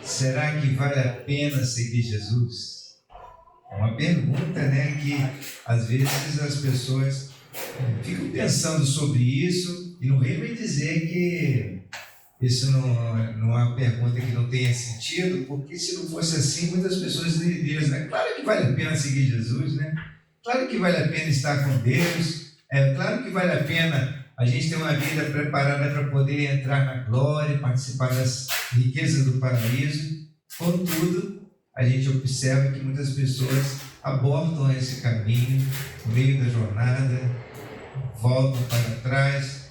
Será que vale a pena seguir Jesus? É uma pergunta, que às vezes as pessoas ficam pensando sobre isso e não vem me dizer que isso não é uma pergunta que não tenha sentido, porque se não fosse assim, muitas pessoas diriam, claro que vale a pena seguir Jesus, Claro que vale a pena estar com Deus, claro que vale a pena a gente ter uma vida preparada para poder entrar na glória, participar das riquezas do paraíso. Contudo, a gente observa que muitas pessoas abortam esse caminho no meio da jornada, voltam para trás.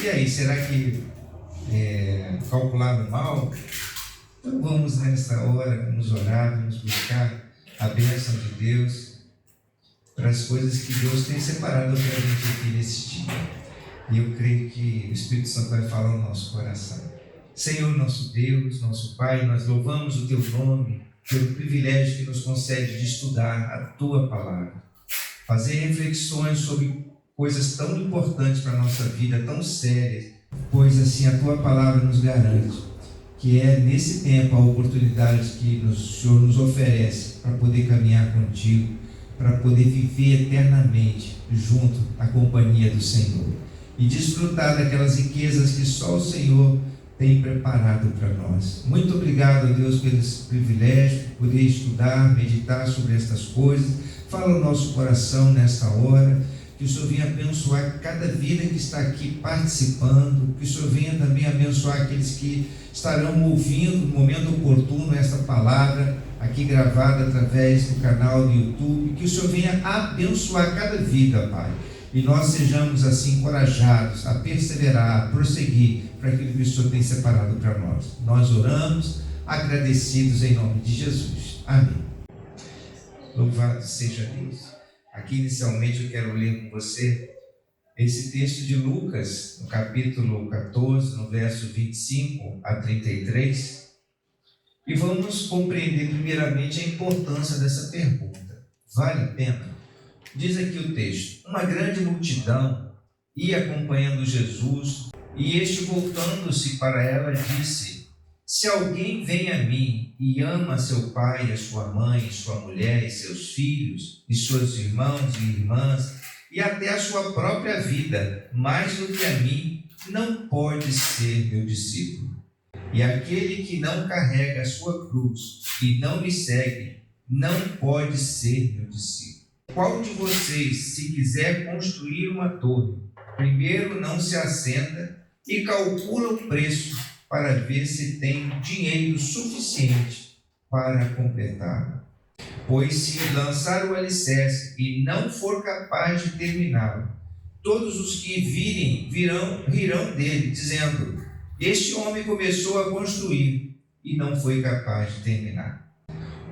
E aí, será que calcularam mal? Então vamos nessa hora, vamos orar, vamos buscar a bênção de Deus para as coisas que Deus tem separado para a gente aqui nesse dia. E eu creio que o Espírito Santo vai falar no nosso coração. Senhor, nosso Deus, nosso Pai, nós louvamos o Teu nome pelo privilégio que nos concede de estudar a Tua Palavra, fazer reflexões sobre coisas tão importantes para a nossa vida, tão sérias, pois assim a Tua Palavra nos garante que é nesse tempo a oportunidade que o Senhor nos oferece para poder caminhar contigo, para poder viver eternamente junto à companhia do Senhor e desfrutar daquelas riquezas que só o Senhor tem preparado para nós. Muito obrigado, Deus, pelo privilégio de poder estudar, meditar sobre estas coisas. Fala o nosso coração nesta hora, que o Senhor venha abençoar cada vida que está aqui participando, que o Senhor venha também abençoar aqueles que estarão ouvindo no momento oportuno esta palavra aqui gravada através do canal do YouTube, que o Senhor venha abençoar cada vida, Pai, e nós sejamos assim encorajados a perseverar, a prosseguir para aquilo que o Senhor tem separado para nós. Nós oramos, agradecidos em nome de Jesus. Amém. Louvado seja Deus. Aqui inicialmente eu quero ler com você esse texto de Lucas, no capítulo 14, no verso 25 a 33, e vamos compreender primeiramente a importância dessa pergunta. Vale a pena? Diz aqui o texto: uma grande multidão ia acompanhando Jesus, e este, voltando-se para ela, disse: se alguém vem a mim e ama seu pai, a sua mãe, sua mulher, e seus filhos, e seus irmãos e irmãs, e até a sua própria vida, mais do que a mim, não pode ser meu discípulo. E aquele que não carrega a sua cruz e não me segue, não pode ser meu discípulo. Qual de vocês, se quiser construir uma torre, primeiro não se assenta e calcula o preço para ver se tem dinheiro suficiente para completá-la? Pois se lançar o alicerce e não for capaz de terminá-lo, todos os que virem rirão dele, dizendo: este homem começou a construir e não foi capaz de terminar.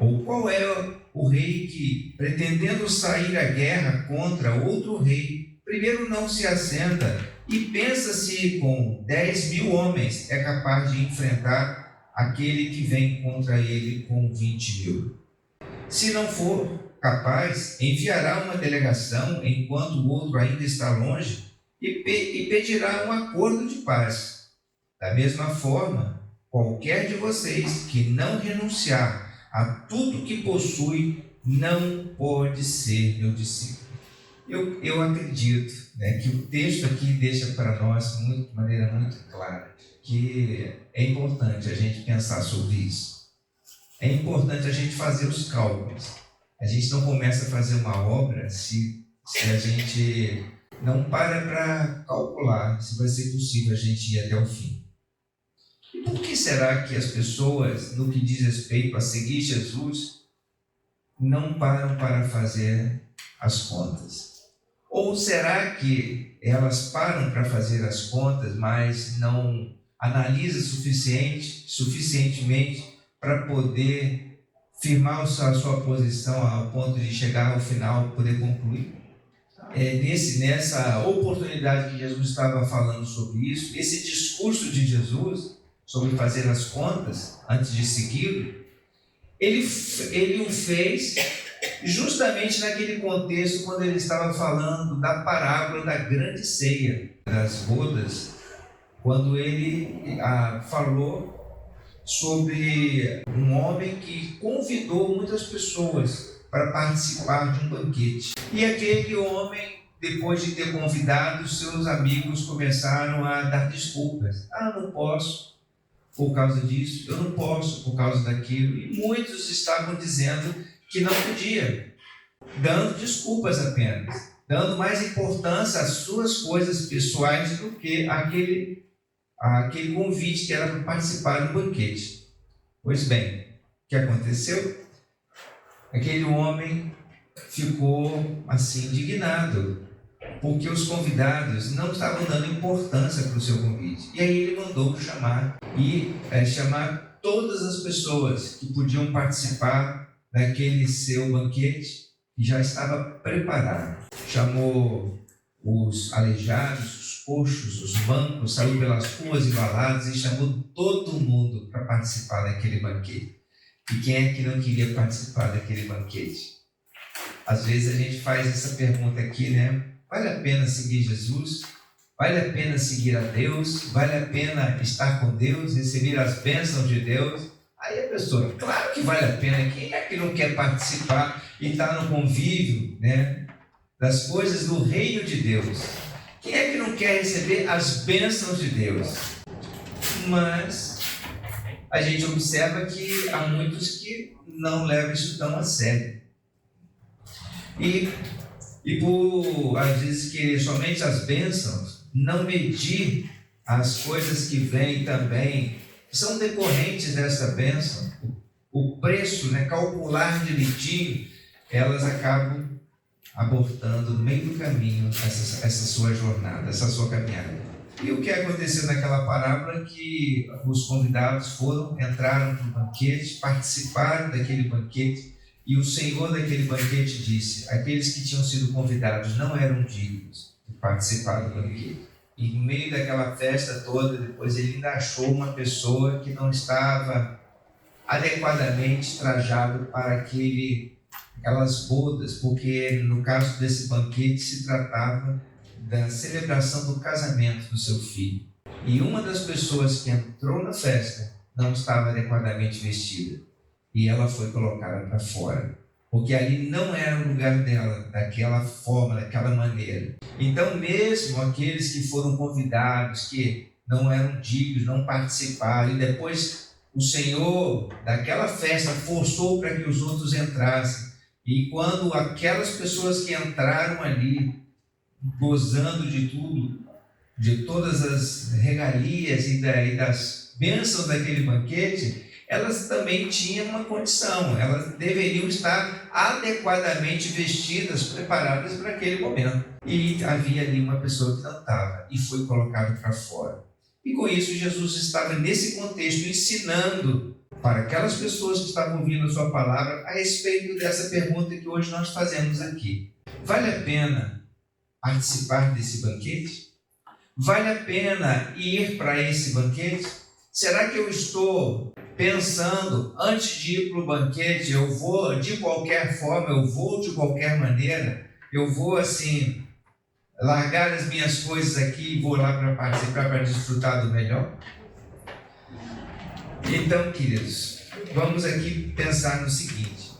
Ou qual é o rei que, pretendendo sair à guerra contra outro rei, primeiro não se assenta e pensa se com 10.000 homens é capaz de enfrentar aquele que vem contra ele com 20.000? Se não for capaz, enviará uma delegação enquanto o outro ainda está longe e pedirá um acordo de paz. Da mesma forma, qualquer de vocês que não renunciar a tudo que possui não pode ser meu discípulo. Eu acredito que o texto aqui deixa para nós de maneira muito clara que é importante a gente pensar sobre isso. É importante a gente fazer os cálculos. A gente não começa a fazer uma obra se a gente não para calcular se vai ser possível a gente ir até o fim. E por que será que as pessoas, no que diz respeito a seguir Jesus, não param para fazer as contas? Ou será que elas param para fazer as contas, mas não analisam suficientemente para poder firmar a sua posição ao ponto de chegar ao final, poder concluir? Nessa oportunidade que Jesus estava falando sobre isso, esse discurso de Jesus sobre fazer as contas antes de segui-lo, ele o fez justamente naquele contexto quando ele estava falando da parábola da grande ceia, das bodas, quando ele falou sobre um homem que convidou muitas pessoas para participar de um banquete. E aquele homem, depois de ter convidado, seus amigos começaram a dar desculpas. Não posso por causa disso, eu não posso por causa daquilo. E muitos estavam dizendo que não podia, dando desculpas apenas, dando mais importância às suas coisas pessoais do que aquele convite que era para participar do banquete. Pois bem, o que aconteceu? Aquele homem ficou assim indignado, porque os convidados não estavam dando importância para o seu convite. E aí ele mandou chamar todas as pessoas que podiam participar daquele seu banquete, que já estava preparado. Chamou os aleijados, os coxos, os mancos, saiu pelas ruas e baladas e chamou todo mundo para participar daquele banquete. E quem é que não queria participar daquele banquete? Às vezes a gente faz essa pergunta aqui, né? Vale a pena seguir Jesus? Vale a pena seguir a Deus? Vale a pena estar com Deus, receber as bênçãos de Deus? Aí a pessoa, claro que vale a pena. Quem é que não quer participar e estar no convívio, né, das coisas do reino de Deus? Quem é que não quer receber as bênçãos de Deus? Mas a gente observa que há muitos que não levam isso tão a sério. E por, às vezes, querer somente as bênçãos, não medir as coisas que vêm também, que são decorrentes dessa bênção, o preço, né, calcular direitinho, elas acabam abortando no meio do caminho essa sua jornada, essa sua caminhada. E o que aconteceu naquela parábola é que os convidados entraram para o banquete, participaram daquele banquete, e o Senhor daquele banquete disse: aqueles que tinham sido convidados não eram dignos de participar do banquete. E no meio daquela festa toda, depois ele ainda achou uma pessoa que não estava adequadamente trajado para aquelas bodas, porque no caso desse banquete se tratava da celebração do casamento do seu filho. E uma das pessoas que entrou na festa não estava adequadamente vestida. E ela foi colocada para fora, porque ali não era o lugar dela, daquela forma, daquela maneira. Então mesmo aqueles que foram convidados, que não eram dignos, não participaram, e depois o Senhor daquela festa forçou para que os outros entrassem. E quando aquelas pessoas que entraram ali, gozando de tudo, de todas as regalias e das bênçãos daquele banquete, elas também tinham uma condição, elas deveriam estar adequadamente vestidas, preparadas para aquele momento. E havia ali uma pessoa que não estava e foi colocada para fora. E com isso Jesus estava nesse contexto ensinando para aquelas pessoas que estavam ouvindo a sua palavra a respeito dessa pergunta que hoje nós fazemos aqui. Vale a pena participar desse banquete? Vale a pena ir para esse banquete? Será que eu estou pensando, antes de ir para o banquete, eu vou de qualquer forma, eu vou de qualquer maneira, eu vou assim, largar as minhas coisas aqui e vou lá para participar, para desfrutar do melhor? Então, queridos, vamos aqui pensar no seguinte.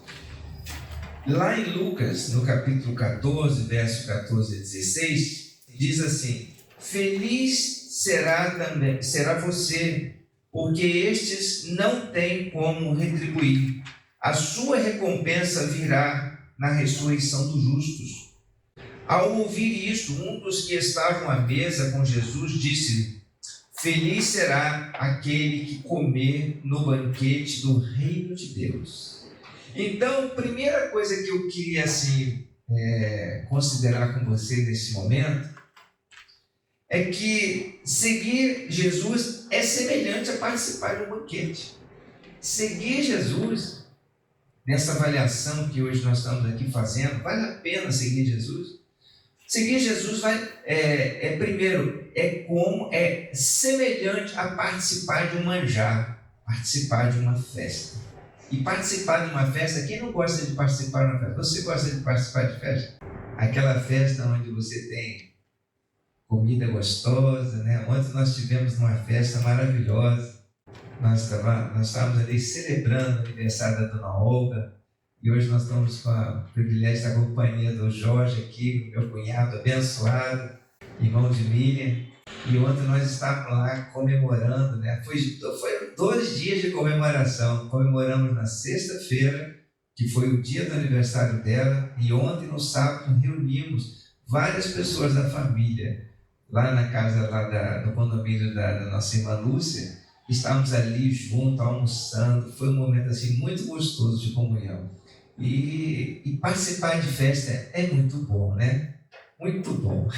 Lá em Lucas, no capítulo 14, verso 14 a 16, diz assim: feliz será você, porque estes não têm como retribuir. A sua recompensa virá na ressurreição dos justos. Ao ouvir isto, um dos que estavam à mesa com Jesus disse-lhe: feliz será aquele que comer no banquete do reino de Deus. Então, a primeira coisa que eu queria considerar com você nesse momento é que seguir Jesus é semelhante a participar de um banquete. Seguir Jesus, nessa avaliação que hoje nós estamos aqui fazendo, vale a pena seguir Jesus? Seguir Jesus é semelhante a participar de um manjar, participar de uma festa. E participar de uma festa, quem não gosta de participar de uma festa? Você gosta de participar de festa? Aquela festa onde você tem comida gostosa, né? Ontem nós tivemos uma festa maravilhosa. nós estávamos ali celebrando o aniversário da Dona Olga, e hoje nós estamos com o privilégio da companhia do Jorge aqui, meu cunhado abençoado, irmão de Miriam, e ontem nós estávamos lá comemorando, né? Foram 2 dias de comemoração. Comemoramos na sexta-feira, que foi o dia do aniversário dela, e ontem, no sábado, reunimos várias pessoas da família, lá na casa no condomínio da nossa irmã Lúcia. Estávamos ali juntos, almoçando. Foi um momento assim, muito gostoso de comunhão. E participar de festa é muito bom, né? Muito bom.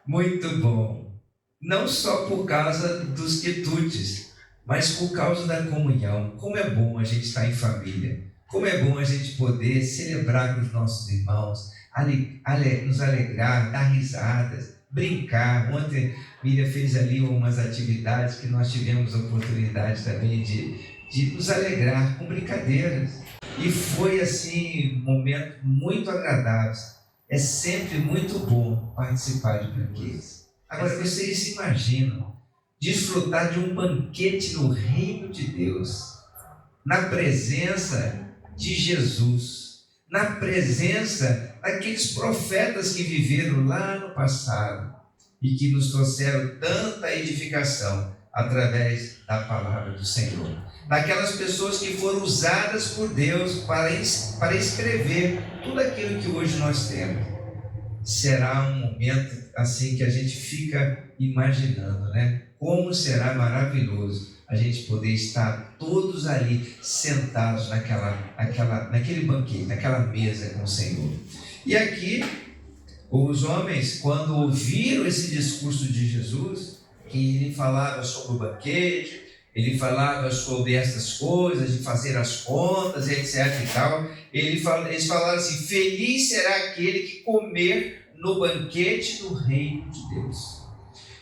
Muito bom. Não só por causa dos quitutes, mas por causa da comunhão. Como é bom a gente estar em família. Como é bom a gente poder celebrar com os nossos irmãos, nos alegrar, dar risadas, brincar. Ontem Miriam fez ali umas atividades que nós tivemos a oportunidade também de nos alegrar com brincadeiras. E foi assim, um momento muito agradável. É sempre muito bom participar de banquetes. Agora, vocês imaginam desfrutar de um banquete no reino de Deus, na presença de Jesus, na presença daqueles profetas que viveram lá no passado e que nos trouxeram tanta edificação através da palavra do Senhor. Daquelas pessoas que foram usadas por Deus para escrever tudo aquilo que hoje nós temos. Será um momento assim que a gente fica imaginando, né? Como será maravilhoso a gente poder estar todos ali sentados naquele banquete, naquela mesa com o Senhor. E aqui, os homens, quando ouviram esse discurso de Jesus, que ele falava sobre o banquete, ele falava sobre essas coisas, de fazer as contas, etc. e tal. Eles falaram assim: feliz será aquele que comer no banquete do reino de Deus.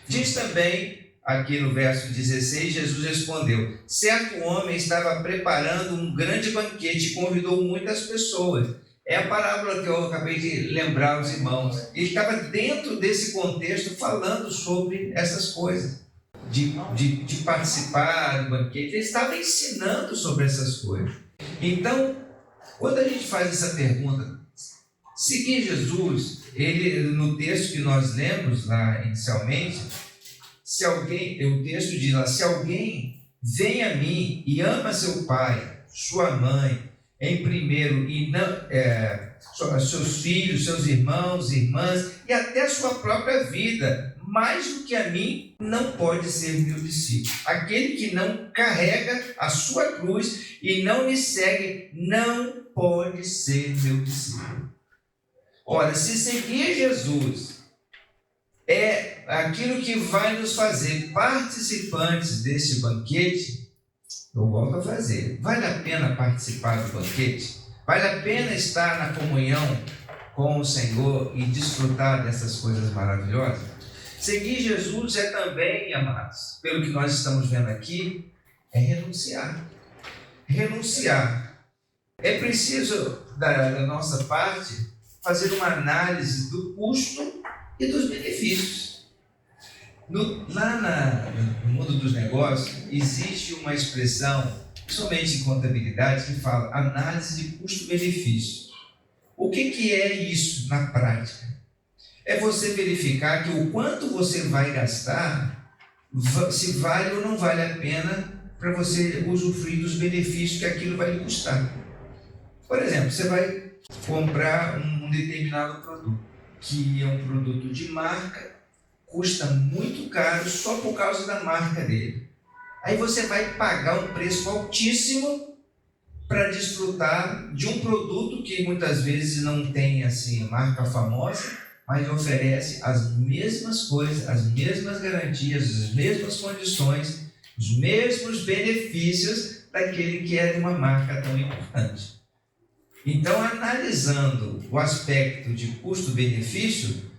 Diz também, aqui no verso 16, Jesus respondeu: certo homem estava preparando um grande banquete e convidou muitas pessoas. É a parábola que eu acabei de lembrar aos irmãos. Ele estava dentro desse contexto falando sobre essas coisas. De participar do banquete, ele estava ensinando sobre essas coisas. Então, quando a gente faz essa pergunta, seguir Jesus, no texto que nós lemos lá inicialmente, o texto diz lá: se alguém vem a mim e ama seu pai, sua mãe, em primeiro, e não, seus filhos, seus irmãos, irmãs, e até sua própria vida, mais do que a mim, não pode ser meu discípulo. Aquele que não carrega a sua cruz e não me segue, não pode ser meu discípulo. Ora, se seguir Jesus é aquilo que vai nos fazer participantes deste banquete, eu volto a fazer. Vale a pena participar do banquete? Vale a pena estar na comunhão com o Senhor e desfrutar dessas coisas maravilhosas? Seguir Jesus é também, amados, pelo que nós estamos vendo aqui, é renunciar. Renunciar. É preciso, da nossa parte, fazer uma análise do custo e dos benefícios. Lá no mundo dos negócios, existe uma expressão, somente em contabilidade, que fala análise de custo-benefício. O que é isso na prática? É você verificar que o quanto você vai gastar, se vale ou não vale a pena para você usufruir dos benefícios que aquilo vai lhe custar. Por exemplo, você vai comprar um determinado produto, que é um produto de marca, custa muito caro só por causa da marca dele. Aí você vai pagar um preço altíssimo para desfrutar de um produto que muitas vezes não tem assim marca famosa, mas oferece as mesmas coisas, as mesmas garantias, as mesmas condições, os mesmos benefícios daquele que é de uma marca tão importante. Então, analisando o aspecto de custo-benefício,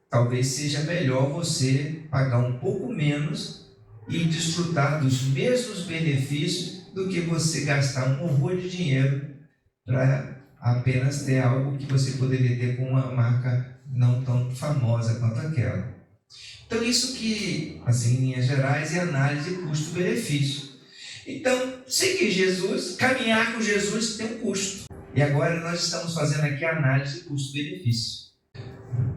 talvez seja melhor você pagar um pouco menos e desfrutar dos mesmos benefícios do que você gastar um horror de dinheiro para apenas ter algo que você poderia ter com uma marca não tão famosa quanto aquela. Então, isso que, assim, em linhas gerais, é análise de custo-benefício. Então, seguir Jesus, caminhar com Jesus tem um custo. E agora nós estamos fazendo aqui a análise de custo-benefício.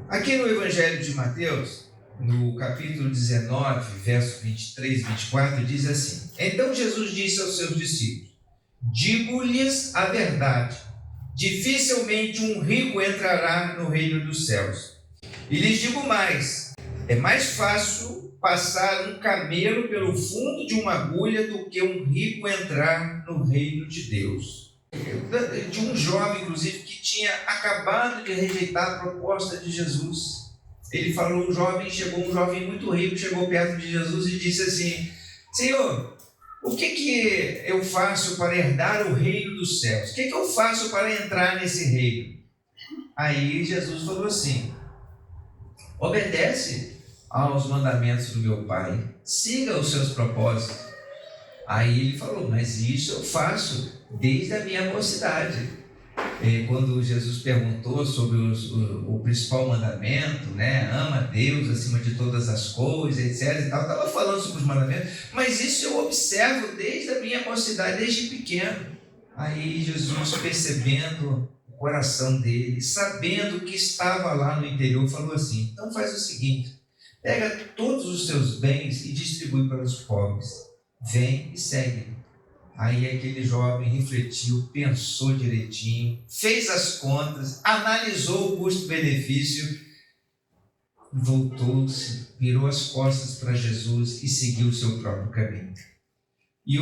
Aqui no Evangelho de Mateus, no capítulo 19, verso 23 e 24, diz assim: Então Jesus disse aos seus discípulos: Digo-lhes a verdade, dificilmente um rico entrará no reino dos céus. E lhes digo mais: é mais fácil passar um camelo pelo fundo de uma agulha do que um rico entrar no reino de Deus. De um jovem, inclusive, que tinha acabado de rejeitar a proposta de Jesus. Ele falou, chegou um jovem muito rico, chegou perto de Jesus e disse assim: Senhor, o que eu faço para herdar o reino dos céus? O que eu faço para entrar nesse reino? Aí Jesus falou assim: obedece aos mandamentos do meu Pai, siga os seus propósitos. Aí ele falou: mas isso eu faço desde a minha mocidade. Quando Jesus perguntou sobre o principal mandamento, né? Ama a Deus acima de todas as coisas, etc. Estava falando sobre os mandamentos, mas isso eu observo desde a minha mocidade, desde pequeno. Aí Jesus, percebendo o coração dele, sabendo que estava lá no interior, falou assim: então faz o seguinte, pega todos os seus bens e distribui para os pobres, vem e segue. Aí aquele jovem refletiu, pensou direitinho, fez as contas, analisou o custo-benefício, voltou-se, virou as costas para Jesus e seguiu o seu próprio caminho. E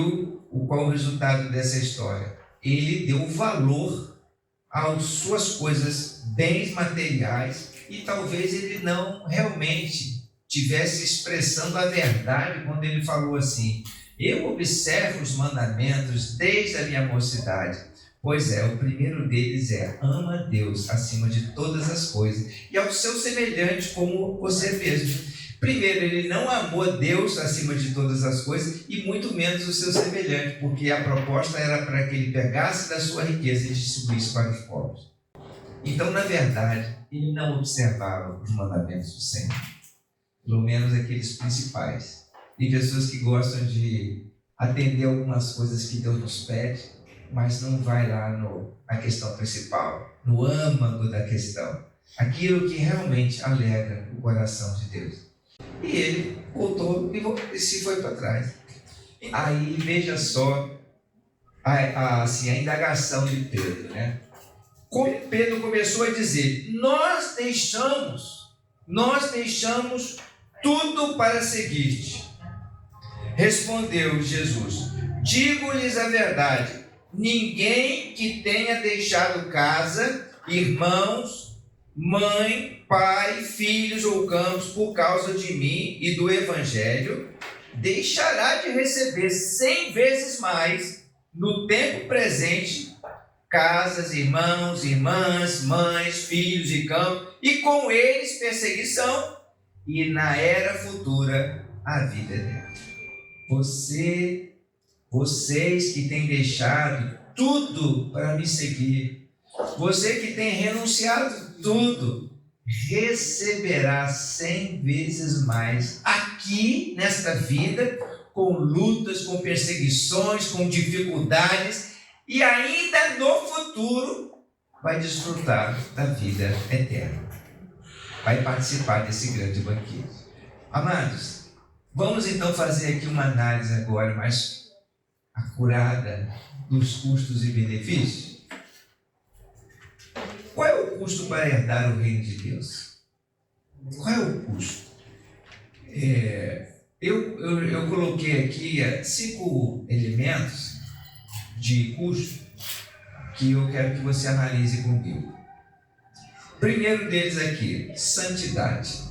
qual o resultado dessa história? Ele deu valor às suas coisas, bens materiais, e talvez ele não realmente tivesse expressando a verdade quando ele falou assim: eu observo os mandamentos desde a minha mocidade. Pois é, o primeiro deles é: ama a Deus acima de todas as coisas e ao seu semelhante como você mesmo. Primeiro, ele não amou Deus acima de todas as coisas e muito menos o seu semelhante, porque a proposta era para que ele pegasse da sua riqueza e distribuísse para os pobres. Então, na verdade, ele não observava os mandamentos do Senhor, pelo menos aqueles principais. Tem pessoas que gostam de atender algumas coisas que Deus nos pede, mas não vai lá na questão principal, no âmago da questão, aquilo que realmente alegra o coração de Deus. E ele voltou e se foi para trás. Aí veja só a indagação de Pedro, né? Como Pedro começou a dizer: nós deixamos tudo para seguir-te. Respondeu Jesus: digo-lhes a verdade, ninguém que tenha deixado casa, irmãos, mãe, pai, filhos ou campos por causa de mim e do Evangelho, deixará de receber 100 vezes mais no tempo presente casas, irmãos, irmãs, mães, filhos e campos, e com eles perseguição, e na era futura a vida eterna. Vocês que têm deixado tudo para me seguir, você que tem renunciado tudo, receberá 100 vezes mais aqui nesta vida, com lutas, com perseguições, com dificuldades, e ainda no futuro vai desfrutar da vida eterna, vai participar desse grande banquete. Amados, vamos então fazer aqui uma análise agora mais acurada dos custos e benefícios. Qual é o custo para herdar o reino de Deus? Qual é o custo? Eu coloquei aqui 5 elementos de custo que eu quero que você analise comigo. Primeiro deles aqui, santidade.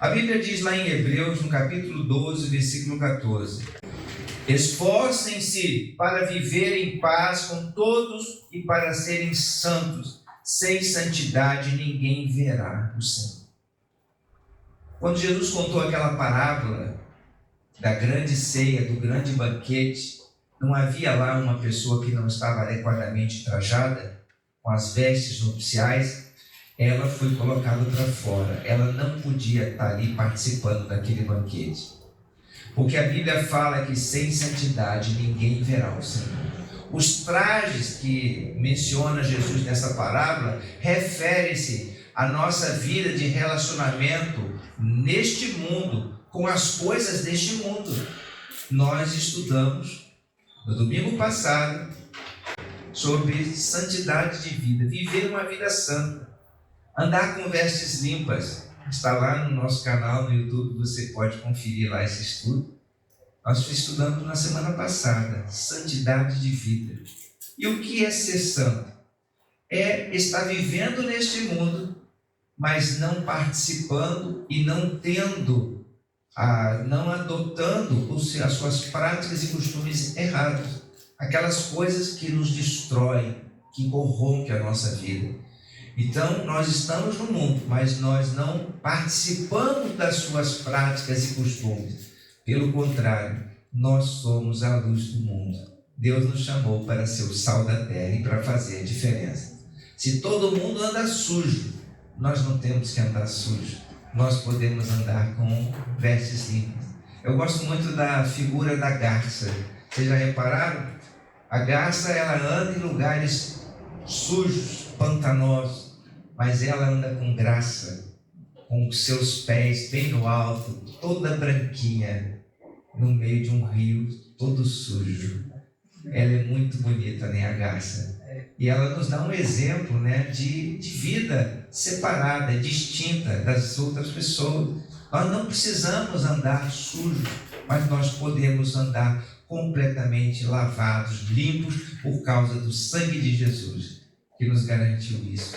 A Bíblia diz lá em Hebreus, no capítulo 12, versículo 14: esforcem-se para viver em paz com todos e para serem santos. Sem santidade ninguém verá o Senhor. Quando Jesus contou aquela parábola da grande ceia, do grande banquete, não havia lá uma pessoa que não estava adequadamente trajada, com as vestes nupciais. ela foi colocada para fora. Ela não podia estar ali participando daquele banquete. Porque a Bíblia fala que sem santidade ninguém verá o Senhor. Os trajes que menciona Jesus nessa parábola referem-se à nossa vida de relacionamento neste mundo, com as coisas deste mundo. Nós estudamos no domingo passado sobre santidade de vida, viver uma vida santa, andar com vestes limpas. Está lá no nosso canal no YouTube, você pode conferir lá esse estudo. Nós estudamos na semana passada, santidade de vida. E o que é ser santo? É estar vivendo neste mundo, mas não participando e não tendo, não adotando as suas práticas e costumes errados. Aquelas coisas que nos destroem, que corrompem a nossa vida. Então, nós estamos no mundo, mas nós não participamos das suas práticas e costumes. Pelo contrário, nós somos a luz do mundo. Deus nos chamou para ser o sal da terra e para fazer a diferença. Se todo mundo anda sujo, nós não temos que andar sujo. Nós podemos andar com vestes limpas. Eu gosto muito da figura da garça. Vocês já repararam? A garça, ela anda em lugares sujos, pantanosos, mas ela anda com graça, com os seus pés bem no alto, toda branquinha, no meio de um rio todo sujo. Ela é muito bonita, né, a garça? E ela nos dá um exemplo, né, de vida separada, distinta das outras pessoas. Nós não precisamos andar sujos, mas nós podemos andar completamente lavados, limpos, por causa do sangue de Jesus, que nos garantiu isso.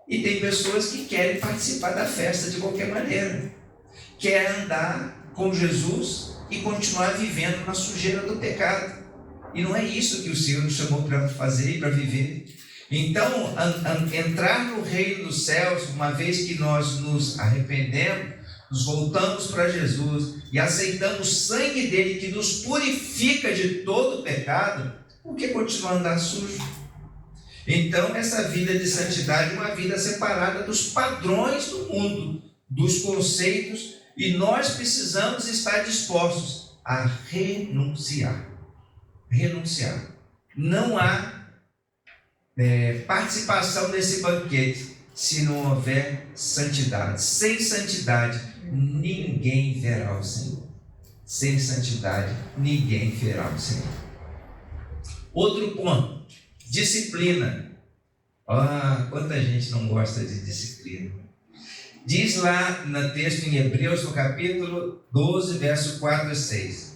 E tem pessoas que querem participar da festa de qualquer maneira, querem andar com Jesus e continuar vivendo na sujeira do pecado. E não é isso que o Senhor nos chamou para fazer e para viver. Então, entrar no reino dos céus, uma vez que nós nos arrependemos, nos voltamos para Jesus e aceitamos o sangue dele que nos purifica de todo o pecado, por que continuar a andar sujo? Então, essa vida de santidade é uma vida separada dos padrões do mundo, dos conceitos, e nós precisamos estar dispostos a renunciar. Renunciar. Não há participação nesse banquete se não houver santidade. Sem santidade, ninguém verá o Senhor. Sem santidade, ninguém verá o Senhor. Outro ponto, disciplina. Quanta gente não gosta de disciplina. Diz lá no texto em Hebreus, no capítulo 12, verso 4 a 6.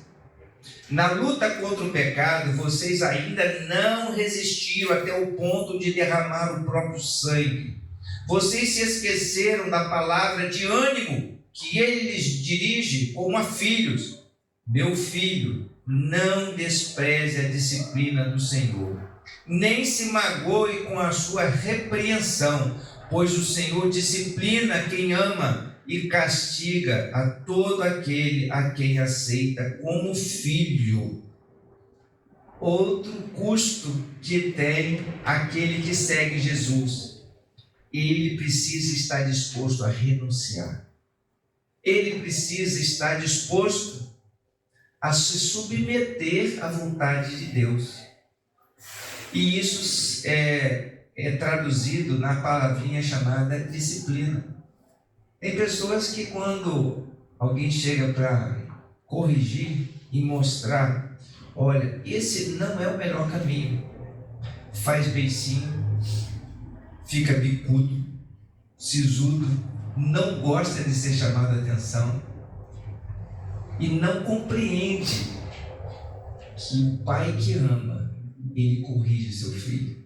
Na luta contra o pecado, vocês ainda não resistiram até o ponto de derramar o próprio sangue. Vocês se esqueceram da palavra de ânimo que ele lhes dirige como a filhos. Meu filho, não despreze a disciplina do Senhor, nem se magoe com a sua repreensão, pois o Senhor disciplina quem ama e castiga a todo aquele a quem aceita como filho. Outro custo que tem aquele que segue Jesus: ele precisa estar disposto a renunciar. Ele precisa estar disposto a se submeter à vontade de Deus. E isso é traduzido na palavrinha chamada disciplina. Tem pessoas que, quando alguém chega para corrigir e mostrar, olha, esse não é o melhor caminho, faz beicinho, fica bicudo, sisudo, não gosta de ser chamado a atenção e não compreende que o pai que ama, ele corrige seu filho,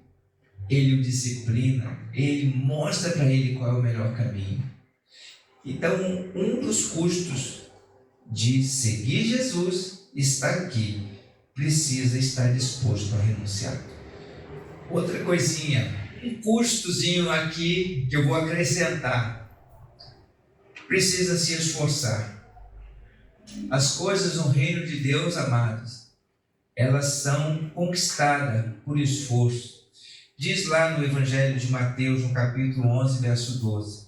ele o disciplina, ele mostra para ele qual é o melhor caminho. Então, um dos custos de seguir Jesus está aqui. Precisa estar disposto a renunciar. Outra coisinha, um custozinho aqui que eu vou acrescentar. Precisa se esforçar. As coisas no reino de Deus, amados, elas são conquistadas por esforço. Diz lá no Evangelho de Mateus, no capítulo 11, verso 12: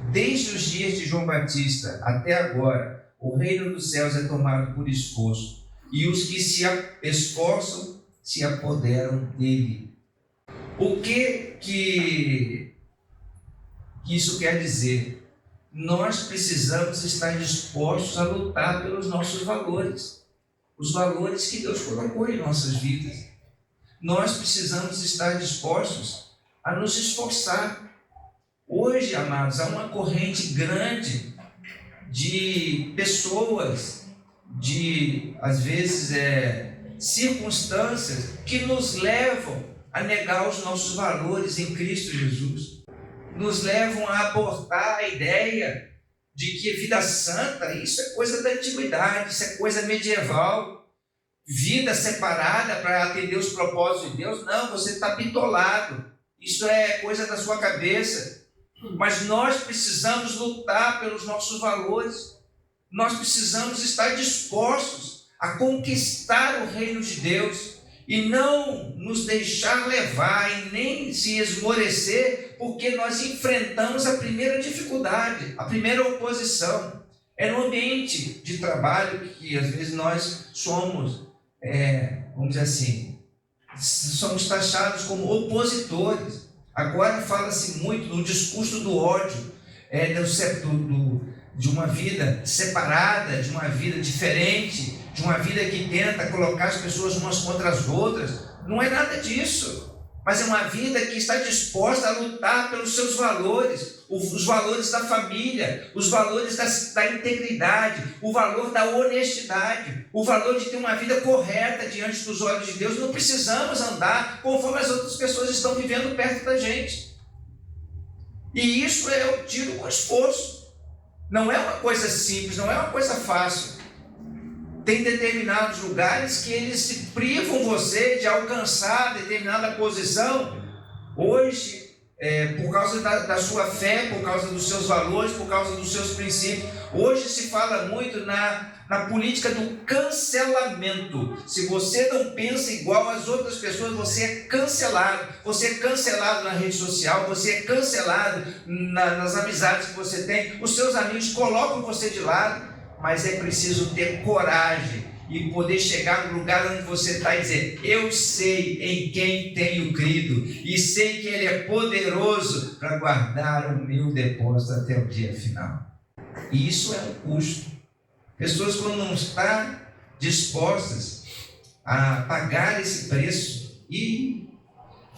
desde os dias de João Batista até agora, o reino dos céus é tomado por esforço, e os que se esforçam se apoderam dele. O que isso quer dizer? Nós precisamos estar dispostos a lutar pelos nossos valores, os valores que Deus colocou em nossas vidas. Nós precisamos estar dispostos a nos esforçar. Hoje, amados, há uma corrente grande de pessoas, às vezes, circunstâncias que nos levam a negar os nossos valores em Cristo Jesus. Nos levam a abortar a ideia de que vida santa, isso é coisa da antiguidade, isso é coisa medieval. Vida separada para atender os propósitos de Deus, não, você está bitolado, isso é coisa da sua cabeça. Mas nós precisamos lutar pelos nossos valores, nós precisamos estar dispostos a conquistar o reino de Deus e não nos deixar levar e nem se esmorecer porque nós enfrentamos a primeira dificuldade, a primeira oposição. É no ambiente de trabalho que às vezes nós somos, vamos dizer assim, somos taxados como opositores. Agora fala-se muito no discurso do ódio, de uma vida separada, de uma vida diferente, de uma vida que tenta colocar as pessoas umas contra as outras. Não é nada disso, mas é uma vida que está disposta a lutar pelos seus valores, os valores da família, os valores da integridade, o valor da honestidade, o valor de ter uma vida correta diante dos olhos de Deus. Não precisamos andar conforme as outras pessoas estão vivendo perto da gente. E isso eu tiro com esforço. Não é uma coisa simples, não é uma coisa fácil. Tem determinados lugares que eles se privam você de alcançar determinada posição hoje, por causa da sua fé, por causa dos seus valores, por causa dos seus princípios. Hoje se fala muito na política do cancelamento. Se você não pensa igual às outras pessoas, você é cancelado. Você é cancelado na rede social, você é cancelado nas amizades que você tem. Os seus amigos colocam você de lado. Mas é preciso ter coragem e poder chegar no lugar onde você está e dizer: eu sei em quem tenho crido e sei que Ele é poderoso para guardar o meu depósito até o dia final. E isso é um custo. Pessoas, quando não estão dispostas a pagar esse preço, e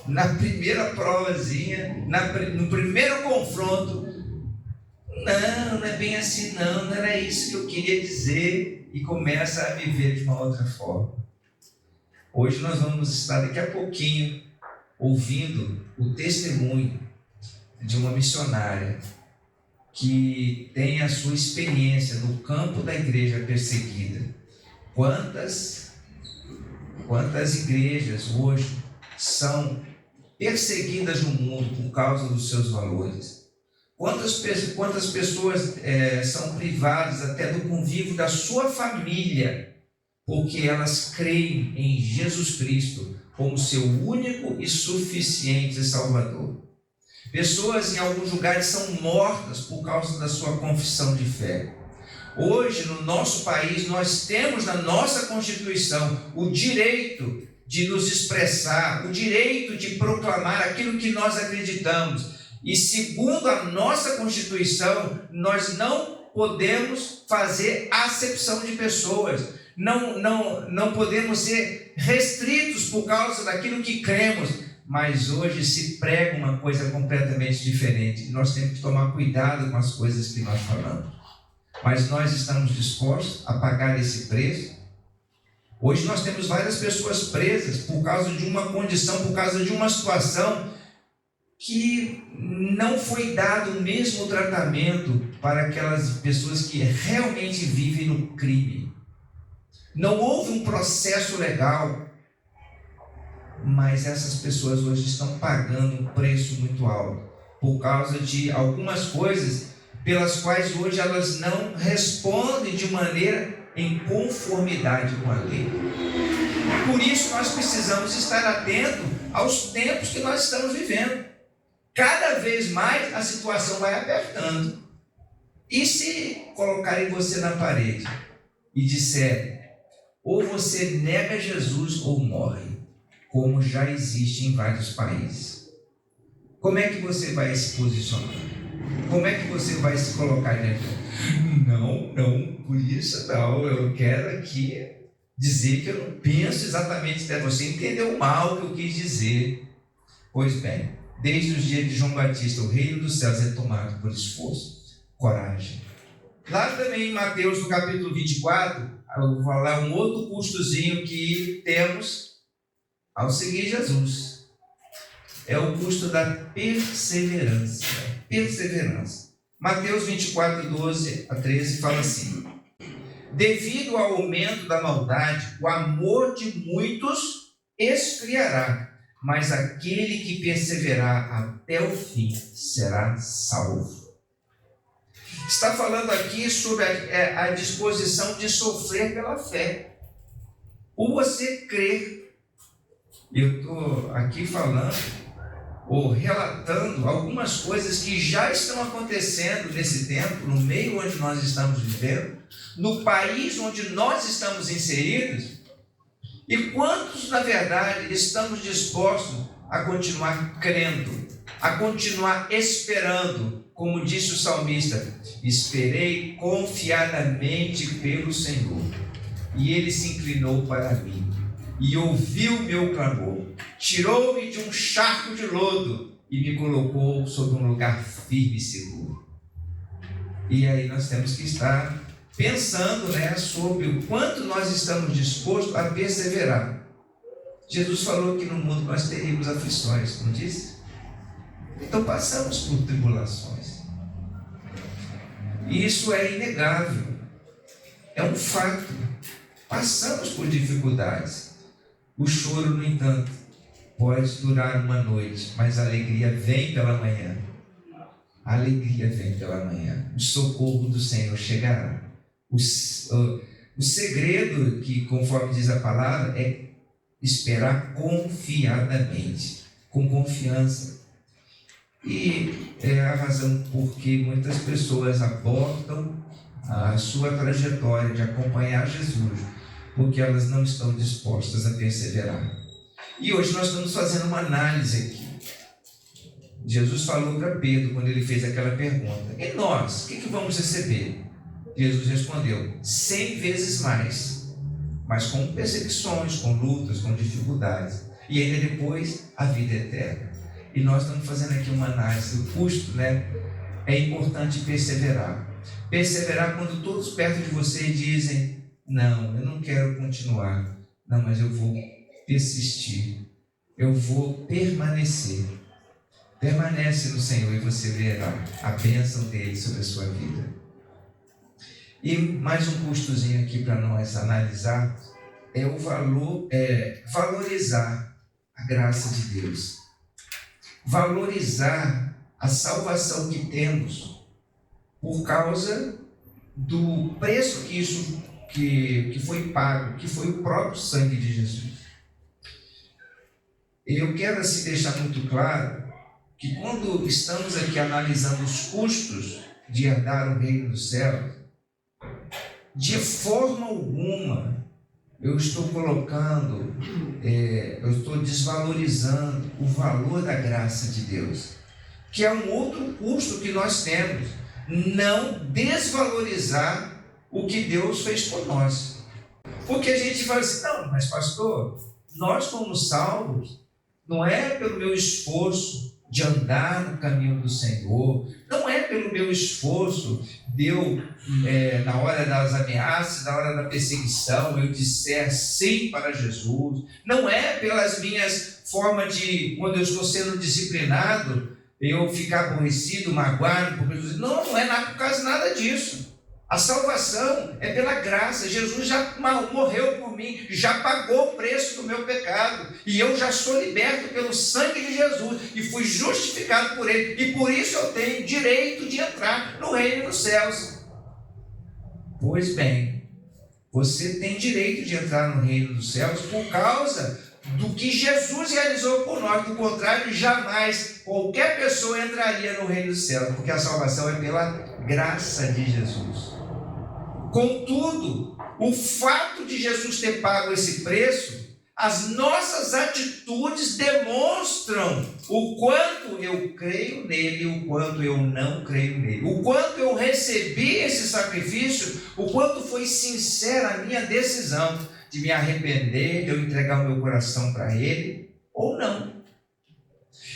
na primeira provazinha, no primeiro confronto, não é bem assim, não era isso que eu queria dizer, e começa a viver de uma outra forma. Hoje nós vamos estar daqui a pouquinho ouvindo o testemunho de uma missionária que tem a sua experiência no campo da igreja perseguida. Quantas igrejas hoje são perseguidas no mundo por causa dos seus valores? Quantas pessoas são privadas até do convívio da sua família, porque elas creem em Jesus Cristo como seu único e suficiente Salvador? Pessoas em alguns lugares são mortas por causa da sua confissão de fé. Hoje, no nosso país, nós temos na nossa Constituição o direito de nos expressar, o direito de proclamar aquilo que nós acreditamos. E segundo a nossa Constituição, nós não podemos fazer acepção de pessoas, não podemos ser restritos por causa daquilo que cremos, mas hoje se prega uma coisa completamente diferente. Nós temos que tomar cuidado com as coisas que nós falamos. Mas nós estamos dispostos a pagar esse preço? Hoje nós temos várias pessoas presas por causa de uma condição, por causa de uma situação que não foi dado o mesmo tratamento para aquelas pessoas que realmente vivem no crime. Não houve um processo legal, mas essas pessoas hoje estão pagando um preço muito alto por causa de algumas coisas pelas quais hoje elas não respondem de maneira em conformidade com a lei. Por isso nós precisamos estar atentos aos tempos que nós estamos vivendo. Cada vez mais a situação vai apertando. E se colocarem você na parede e disserem, ou você nega Jesus ou morre, como já existe em vários países, como é que você vai se posicionar? Como é que você vai se colocar dentro? Não, por isso não, eu quero aqui dizer que eu não penso exatamente, você entendeu mal o que eu quis dizer. Pois bem, desde os dias de João Batista, o reino dos céus é tomado por esforço, coragem. Lá também em Mateus, no capítulo 24, eu vou falar um outro custozinho que temos ao seguir Jesus. É o custo da perseverança. Mateus 24, 12 a 13 fala assim: devido ao aumento da maldade, o amor de muitos esfriará, mas aquele que perseverar até o fim será salvo. Está falando aqui sobre a disposição de sofrer pela fé. Ou você crer. Eu estou aqui falando ou relatando algumas coisas que já estão acontecendo nesse tempo, no meio onde nós estamos vivendo, no país onde nós estamos inseridos, e quantos, na verdade, estamos dispostos a continuar crendo, a continuar esperando, como disse o salmista: esperei confiadamente pelo Senhor, e Ele se inclinou para mim, e ouviu meu clamor, tirou-me de um charco de lodo, e me colocou sobre um lugar firme e seguro. E aí nós temos que estar pensando, sobre o quanto nós estamos dispostos a perseverar. Jesus falou que no mundo nós teríamos aflições, não disse? Então passamos por tribulações. Isso é inegável, é um fato. Passamos por dificuldades. O choro, no entanto, pode durar uma noite, mas a alegria vem pela manhã. A alegria vem pela manhã. O socorro do Senhor chegará. O segredo, que conforme diz a palavra, é esperar confiadamente, com confiança. E é a razão por que muitas pessoas abortam a sua trajetória de acompanhar Jesus, porque elas não estão dispostas a perseverar. E hoje nós estamos fazendo uma análise aqui. Jesus falou para Pedro, quando ele fez aquela pergunta: e nós, o que vamos receber? Jesus respondeu: 100 vezes mais, mas com perseguições, com lutas, com dificuldades, e ainda depois a vida eterna. E nós estamos fazendo aqui uma análise do custo, É importante perseverar. Perseverar quando todos perto de você dizem: não, eu não quero continuar. Não, mas eu vou persistir. Eu vou permanecer. Permanece no Senhor e você verá a bênção dele sobre a sua vida. E mais um custozinho aqui para nós analisar é o valor, valorizar a graça de Deus. Valorizar a salvação que temos por causa do preço que foi pago, que foi o próprio sangue de Jesus. Eu quero assim deixar muito claro que quando estamos aqui analisando os custos de herdar o reino dos céus, de forma alguma eu estou colocando, eu estou desvalorizando o valor da graça de Deus, que é um outro custo que nós temos. Não desvalorizar o que Deus fez por nós. Porque a gente fala assim: não, mas pastor, nós somos salvos, não é pelo meu esforço de andar no caminho do Senhor, não é pelo meu esforço de eu, na hora das ameaças, na hora da perseguição, eu disser sim para Jesus, não é pelas minhas formas de, quando eu estou sendo disciplinado, eu ficar aborrecido, magoado, porque não é por causa de nada disso. A salvação é pela graça. Jesus já morreu por mim, já pagou o preço do meu pecado, e eu já sou liberto pelo sangue de Jesus, e fui justificado por ele, e por isso eu tenho direito de entrar no reino dos céus. Pois bem, você tem direito de entrar no reino dos céus por causa do que Jesus realizou por nós. Do contrário, jamais qualquer pessoa entraria no reino dos céus, porque a salvação é pela graça de Jesus. Contudo, o fato de Jesus ter pago esse preço, as nossas atitudes demonstram o quanto eu creio nele e o quanto eu não creio nele. O quanto eu recebi esse sacrifício, o quanto foi sincera a minha decisão de me arrepender, de eu entregar o meu coração para ele, ou não.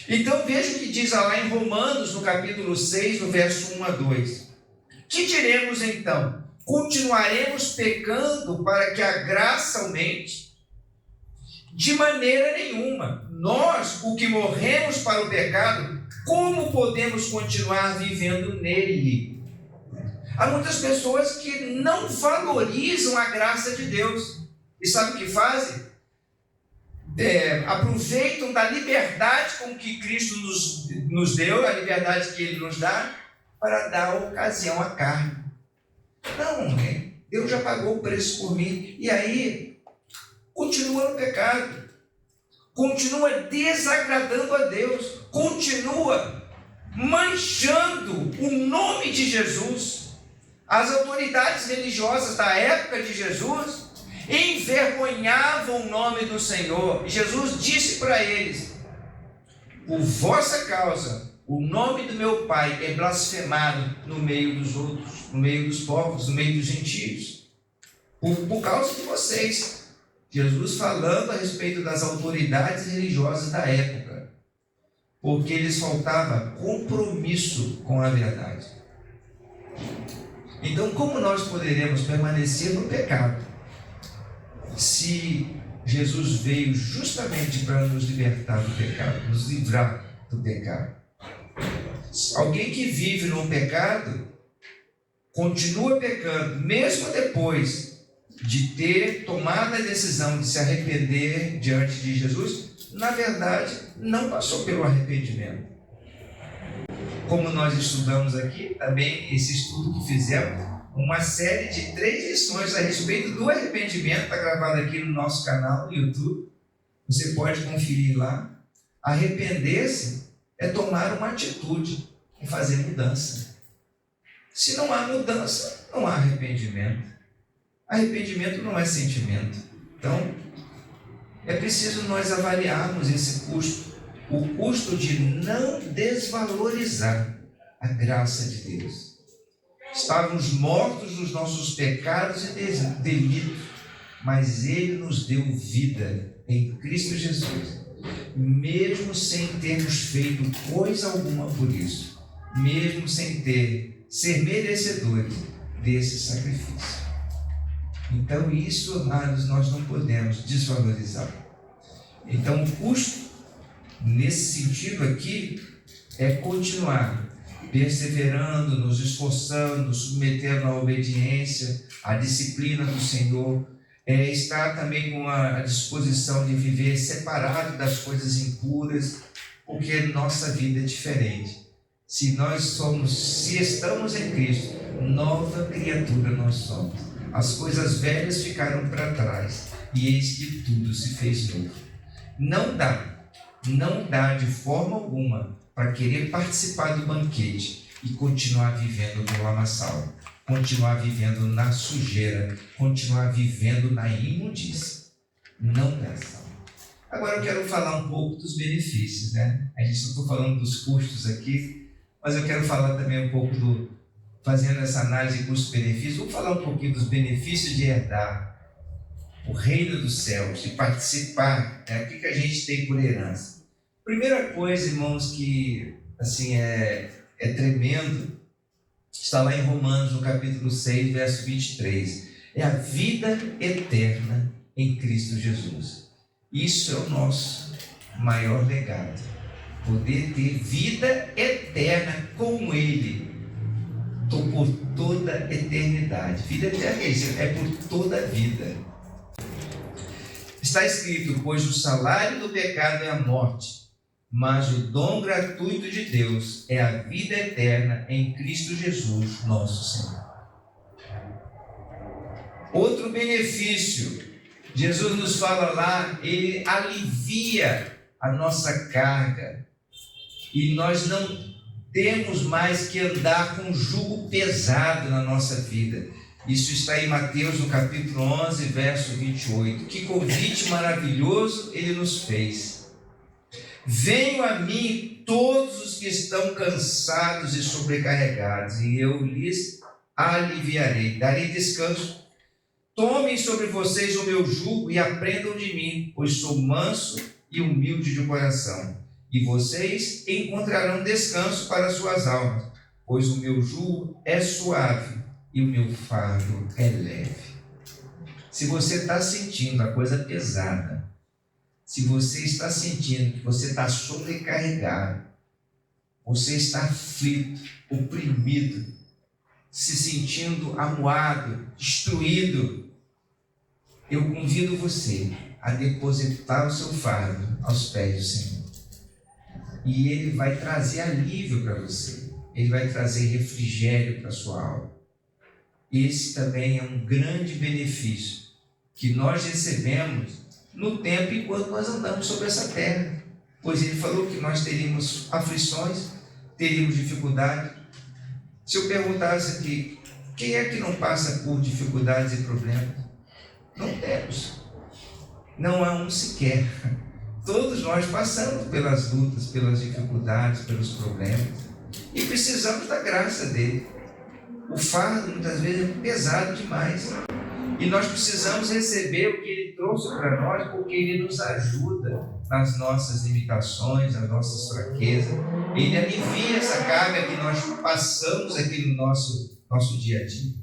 Então veja o que diz lá em Romanos, no capítulo 6, no verso 1 a 2. Que diremos então? Continuaremos pecando para que a graça aumente? De maneira nenhuma. Nós, o que morremos para o pecado, como podemos continuar vivendo nele? Há muitas pessoas que não valorizam a graça de Deus. E sabe o que fazem? Aproveitam da liberdade com que Cristo nos deu, a liberdade que Ele nos dá, para dar ocasião à carne. Não, Deus já pagou o preço por mim. E aí, continua no pecado, continua desagradando a Deus, continua manchando o nome de Jesus. As autoridades religiosas da época de Jesus envergonhavam o nome do Senhor. E Jesus disse para eles: por vossa causa, o nome do meu Pai é blasfemado no meio dos outros, no meio dos povos, no meio dos gentios. Por causa de vocês. Jesus falando a respeito das autoridades religiosas da época, porque lhes faltava compromisso com a verdade. Então, como nós poderemos permanecer no pecado, se Jesus veio justamente para nos libertar do pecado, nos livrar do pecado? Alguém que vive no pecado, continua pecando, mesmo depois de ter tomado a decisão de se arrepender diante de Jesus, na verdade, não passou pelo arrependimento. Como nós estudamos aqui, também esse estudo que fizemos, uma série de 3 lições a respeito do arrependimento, está gravado aqui no nosso canal no YouTube, você pode conferir lá. Arrepender-se é tomar uma atitude, é fazer mudança. Se não há mudança, não há arrependimento. Arrependimento não é sentimento. Então, é preciso nós avaliarmos esse custo, o custo de não desvalorizar a graça de Deus. Estávamos mortos nos nossos pecados e delitos, mas Ele nos deu vida em Cristo Jesus, mesmo sem termos feito coisa alguma por isso, mesmo sem ser merecedores desse sacrifício. Então isso, amados, nós não podemos desvalorizar. Então o custo, nesse sentido aqui, é continuar perseverando, nos esforçando, nos submetendo à obediência, à disciplina do Senhor, estar também com a disposição de viver separado das coisas impuras, porque nossa vida é diferente. Se estamos em Cristo, nova criatura nós somos. As coisas velhas ficaram para trás, e eis que tudo se fez novo. Não dá de forma alguma para querer participar do banquete e continuar vivendo no lamaçal, continuar vivendo na sujeira, continuar vivendo na imundícia. Não dá. Agora eu quero falar um pouco dos benefícios, né? A gente só está falando dos custos aqui, mas eu quero falar também um pouco fazendo essa análise de custo-benefício, vamos falar um pouquinho dos benefícios de herdar o reino dos céus, de participar, né? O que a gente tem por herança? Primeira coisa, irmãos, que assim é tremendo, está lá em Romanos, no capítulo 6, verso 23, é a vida eterna em Cristo Jesus. Isso é o nosso maior legado, poder ter vida eterna com Ele, por toda a eternidade. Vida eterna é por toda a vida. Está escrito: pois o salário do pecado é a morte, mas o dom gratuito de Deus é a vida eterna em Cristo Jesus, nosso Senhor. Outro benefício Jesus nos fala lá, ele alivia a nossa carga e nós não temos mais que andar com um jugo pesado na nossa vida. Isso está em Mateus, no capítulo 11, verso 28. Que convite maravilhoso ele nos fez. Venham a mim todos os que estão cansados e sobrecarregados, e eu lhes aliviarei, darei descanso. Tomem sobre vocês o meu jugo e aprendam de mim, pois sou manso e humilde de coração. E vocês encontrarão descanso para suas almas, pois o meu jugo é suave e o meu fardo é leve. Se você está sentindo a coisa pesada, se você está sentindo que você está sobrecarregado, você está aflito, oprimido, se sentindo amuado, destruído, eu convido você a depositar o seu fardo aos pés do Senhor. E Ele vai trazer alívio para você. Ele vai trazer refrigério para a sua alma. Esse também é um grande benefício que nós recebemos no tempo enquanto nós andamos sobre essa terra. Pois Ele falou que nós teríamos aflições, teríamos dificuldade. Se eu perguntasse aqui, quem é que não passa por dificuldades e problemas? Não temos. Não há um sequer. Todos nós passamos pelas lutas, pelas dificuldades, pelos problemas e precisamos da graça dele. O fardo muitas vezes é pesado demais e nós precisamos receber o que ele trouxe para nós, porque ele nos ajuda nas nossas limitações, nas nossas fraquezas. Ele alivia essa carga que nós passamos aqui no nosso dia a dia.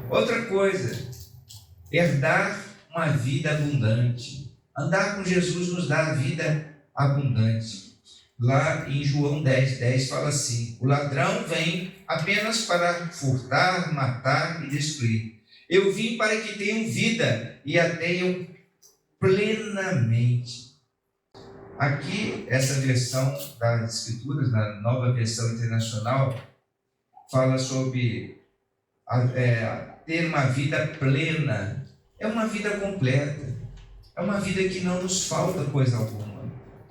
Outra coisa, herdar uma vida abundante. Andar com Jesus nos dá vida abundante. Lá em João 10:10 fala assim: o ladrão vem apenas para furtar, matar e destruir. Eu vim para que tenham vida e a tenham plenamente. Aqui, essa versão das Escrituras, na Nova Versão Internacional, fala sobre ter uma vida plena. É uma vida completa. É uma vida que não nos falta coisa alguma.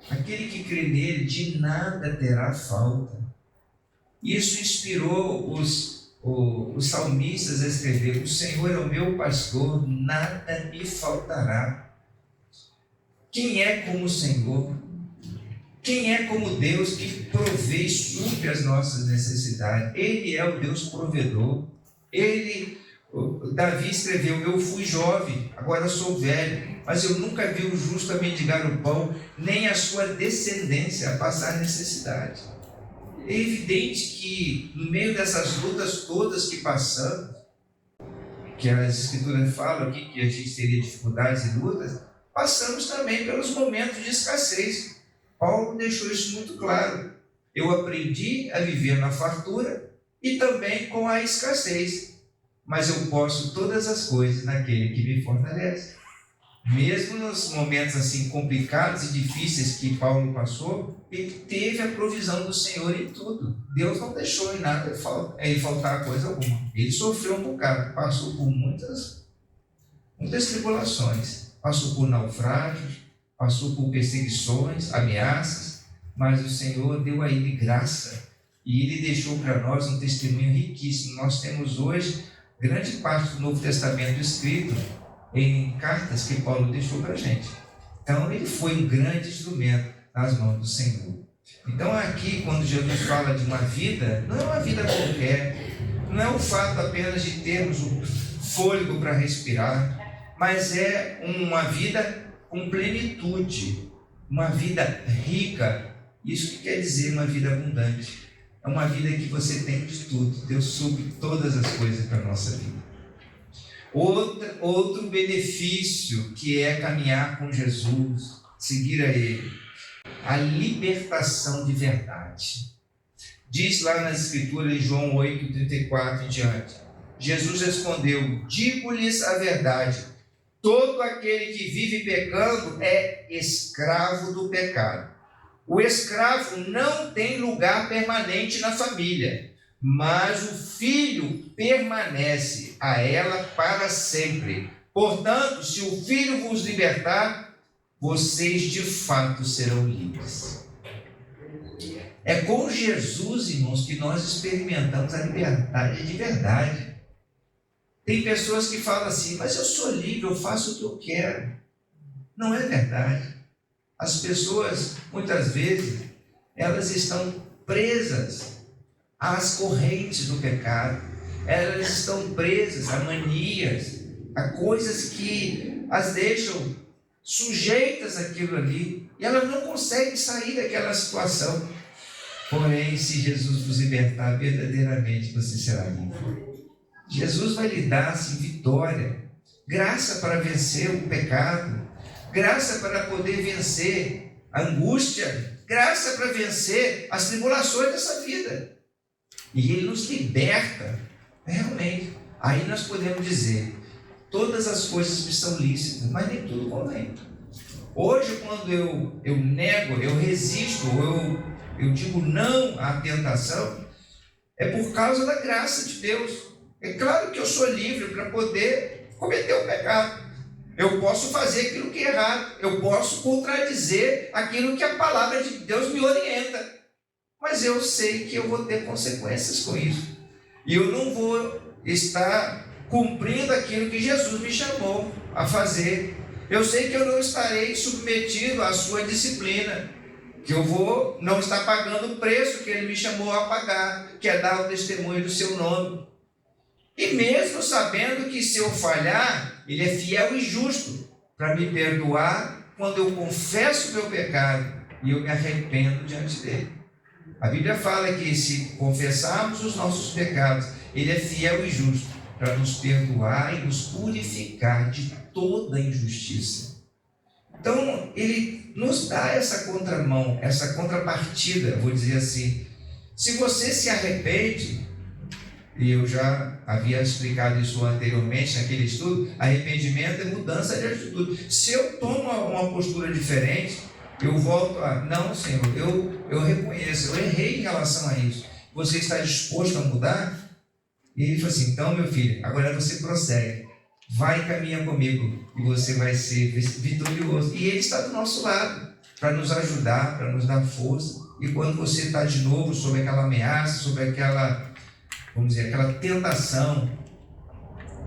Aquele que crê nele de nada terá falta. Isso inspirou os salmistas a escrever: o Senhor é o meu pastor, nada me faltará. Quem é como o Senhor? Quem é como Deus que provê e supre as nossas necessidades? Ele é o Deus provedor. Davi escreveu: eu fui jovem, agora sou velho, mas eu nunca vi o justo a mendigar o pão, nem a sua descendência a passar necessidade. É evidente que no meio dessas lutas todas que passamos, que as Escrituras falam aqui que a gente teria dificuldades e lutas, passamos também pelos momentos de escassez. Paulo deixou isso muito claro. Eu aprendi a viver na fartura e também com a escassez. Mas eu posso todas as coisas naquele que me fortalece. Mesmo nos momentos assim complicados e difíceis que Paulo passou, ele teve a provisão do Senhor em tudo. Deus não deixou em nada faltar coisa alguma. Ele sofreu um bocado, passou por muitas tribulações, passou por naufrágios, passou por perseguições, ameaças, mas o Senhor deu a ele graça e ele deixou para nós um testemunho riquíssimo. Nós temos hoje grande parte do Novo Testamento escrito em cartas que Paulo deixou para a gente. Então ele foi um grande instrumento nas mãos do Senhor. Então aqui, quando Jesus fala de uma vida, não é uma vida qualquer, não é o fato apenas de termos o fôlego para respirar, mas é uma vida com plenitude, uma vida rica. Isso que quer dizer uma vida abundante. É uma vida que você tem de tudo. Deus supre todas as coisas para a nossa vida. Outro benefício que é caminhar com Jesus, seguir a Ele, a libertação de verdade. Diz lá nas Escrituras, em João 8:34 em diante, Jesus respondeu: digo-lhes a verdade, todo aquele que vive pecando é escravo do pecado. O escravo não tem lugar permanente na família, mas o filho permanece a ela para sempre. Portanto, se o Filho vos libertar, vocês de fato serão livres. É com Jesus, irmãos, que nós experimentamos a liberdade de verdade. Tem pessoas que falam assim, mas eu sou livre, eu faço o que eu quero. Não é verdade. As pessoas, muitas vezes, elas estão presas às correntes do pecado. Elas estão presas a manias, a coisas que as deixam sujeitas àquilo ali. E elas não conseguem sair daquela situação. Porém, se Jesus vos libertar, verdadeiramente você será livre. Jesus vai lhe dar assim, vitória, graça para vencer o pecado, graça para poder vencer a angústia, graça para vencer as tribulações dessa vida. E Ele nos liberta, realmente. Aí nós podemos dizer, todas as coisas me são lícitas, mas nem tudo convém. Hoje, quando eu nego, eu resisto, eu digo não à tentação, é por causa da graça de Deus. É claro que eu sou livre para poder cometer o pecado. Eu posso fazer aquilo que é errado. Eu posso contradizer aquilo que a palavra de Deus me orienta. Mas eu sei que eu vou ter consequências com isso. E eu não vou estar cumprindo aquilo que Jesus me chamou a fazer. Eu sei que eu não estarei submetido à sua disciplina. Que eu vou não estar pagando o preço que Ele me chamou a pagar, que é dar o testemunho do seu nome. E mesmo sabendo que se eu falhar, Ele é fiel e justo para me perdoar quando eu confesso o meu pecado e eu me arrependo diante dEle. A Bíblia fala que se confessarmos os nossos pecados, Ele é fiel e justo para nos perdoar e nos purificar de toda injustiça. Então, Ele nos dá essa contramão, essa contrapartida, vou dizer assim. Se você se arrepende, e eu já havia explicado isso anteriormente naquele estudo, arrependimento é mudança de atitude. Se eu tomo uma postura diferente, eu volto a, não, Senhor, eu reconheço, eu errei em relação a isso. Você está disposto a mudar? E Ele falou assim, então, meu filho, agora você prossegue. Vai e caminha comigo e você vai ser vitorioso. E Ele está do nosso lado para nos ajudar, para nos dar força. E quando você está de novo sobre aquela ameaça, sobre aquela, vamos dizer, aquela tentação,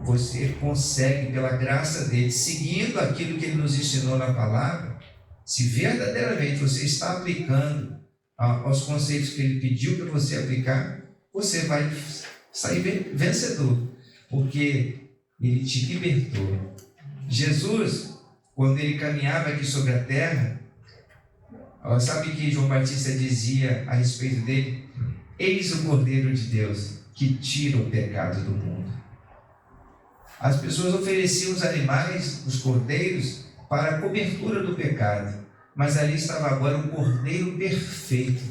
você consegue, pela graça dEle, seguindo aquilo que Ele nos ensinou na palavra, se verdadeiramente você está aplicando aos conceitos que Ele pediu para você aplicar, você vai sair vencedor, porque Ele te libertou. Jesus, quando Ele caminhava aqui sobre a terra, sabe o que João Batista dizia a respeito dele? Eis o Cordeiro de Deus que tira o pecado do mundo. As pessoas ofereciam os animais, os cordeiros, para a cobertura do pecado, mas ali estava agora um Cordeiro perfeito,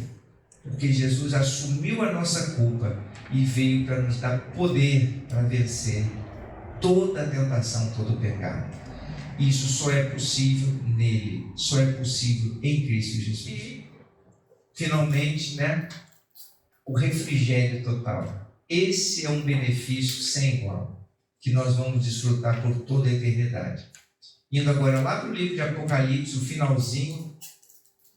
porque Jesus assumiu a nossa culpa e veio para nos dar poder para vencer toda a tentação, todo o pecado. Isso só é possível nele, só é possível em Cristo Jesus. E, finalmente, o refrigério total. Esse é um benefício sem igual, que nós vamos desfrutar por toda a eternidade. Indo agora lá para o livro de Apocalipse, o finalzinho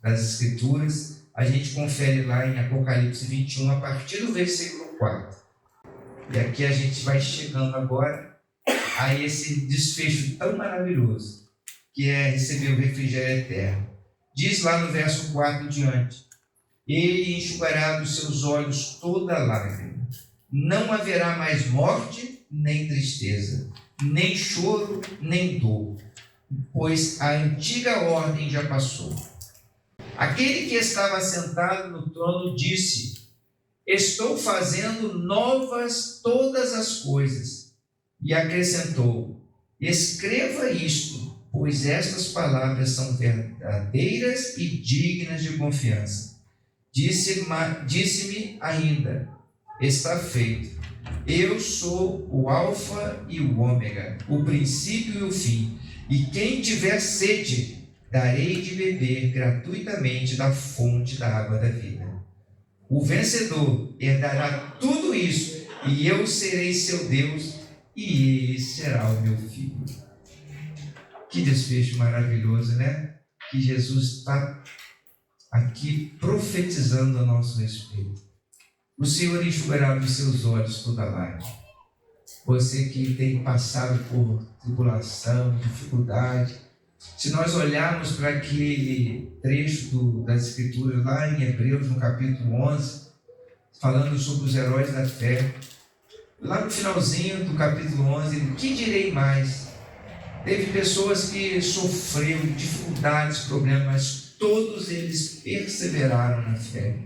das Escrituras, a gente confere lá em Apocalipse 21, a partir do versículo 4. E aqui a gente vai chegando agora a esse desfecho tão maravilhoso, que é receber o refrigério eterno. Diz lá no verso 4 diante, Ele enxugará dos seus olhos toda lágrima. Não haverá mais morte, nem tristeza, nem choro, nem dor, pois a antiga ordem já passou. Aquele que estava sentado no trono disse, estou fazendo novas todas as coisas. E acrescentou, escreva isto, pois estas palavras são verdadeiras e dignas de confiança. Disse-me ainda, está feito. Eu sou o Alfa e o Ômega, o princípio e o fim. E quem tiver sede, darei de beber gratuitamente da fonte da água da vida. O vencedor herdará tudo isso, e eu serei seu Deus, e ele será o meu filho. Que desfecho maravilhoso, né? Que Jesus está aqui profetizando a nosso respeito. O Senhor enxugará dos seus olhos toda lágrima. Você que tem passado por tribulação, dificuldade, se nós olharmos para aquele trecho das Escrituras, lá em Hebreus, no capítulo 11, falando sobre os heróis da fé, lá no finalzinho do capítulo 11, ele, que direi mais? Teve pessoas que sofreram dificuldades, problemas, mas todos eles perseveraram na fé.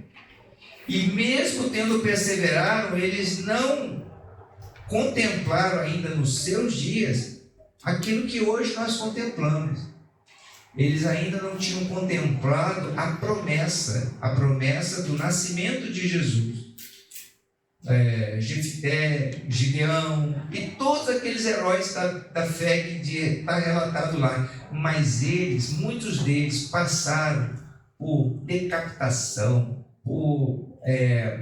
E mesmo tendo perseverado, eles não contemplaram ainda nos seus dias aquilo que hoje nós contemplamos. Eles ainda não tinham contemplado a promessa do nascimento de Jesus. Jefté, Gideão e todos aqueles heróis da fé que está relatado lá. Mas muitos deles passaram por decapitação, por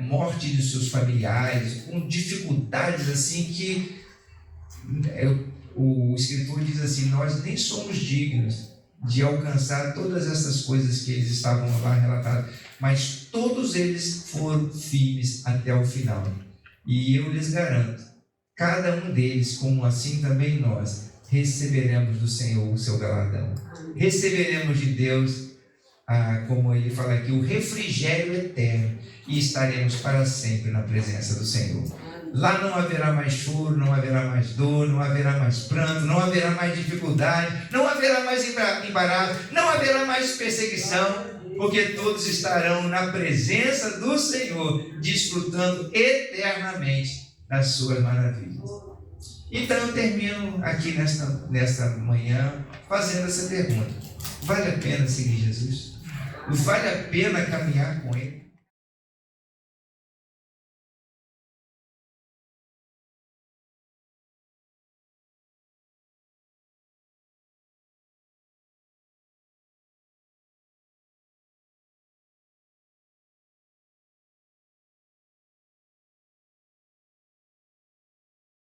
morte de seus familiares, com dificuldades assim que o escritor diz assim: nós nem somos dignos de alcançar todas essas coisas que eles estavam lá relatados, mas todos eles foram firmes até o final. E eu lhes garanto, cada um deles, como assim também nós, receberemos do Senhor o seu galardão. Receberemos de Deus, como ele fala aqui, o refrigério eterno, e estaremos para sempre na presença do Senhor. Lá não haverá mais choro, não haverá mais dor, não haverá mais pranto, não haverá mais dificuldade, não haverá mais embaraço, não haverá mais perseguição, porque todos estarão na presença do Senhor, desfrutando eternamente das suas maravilhas. Então eu termino aqui nesta manhã fazendo essa pergunta: vale a pena seguir Jesus? Vale a pena caminhar com Ele?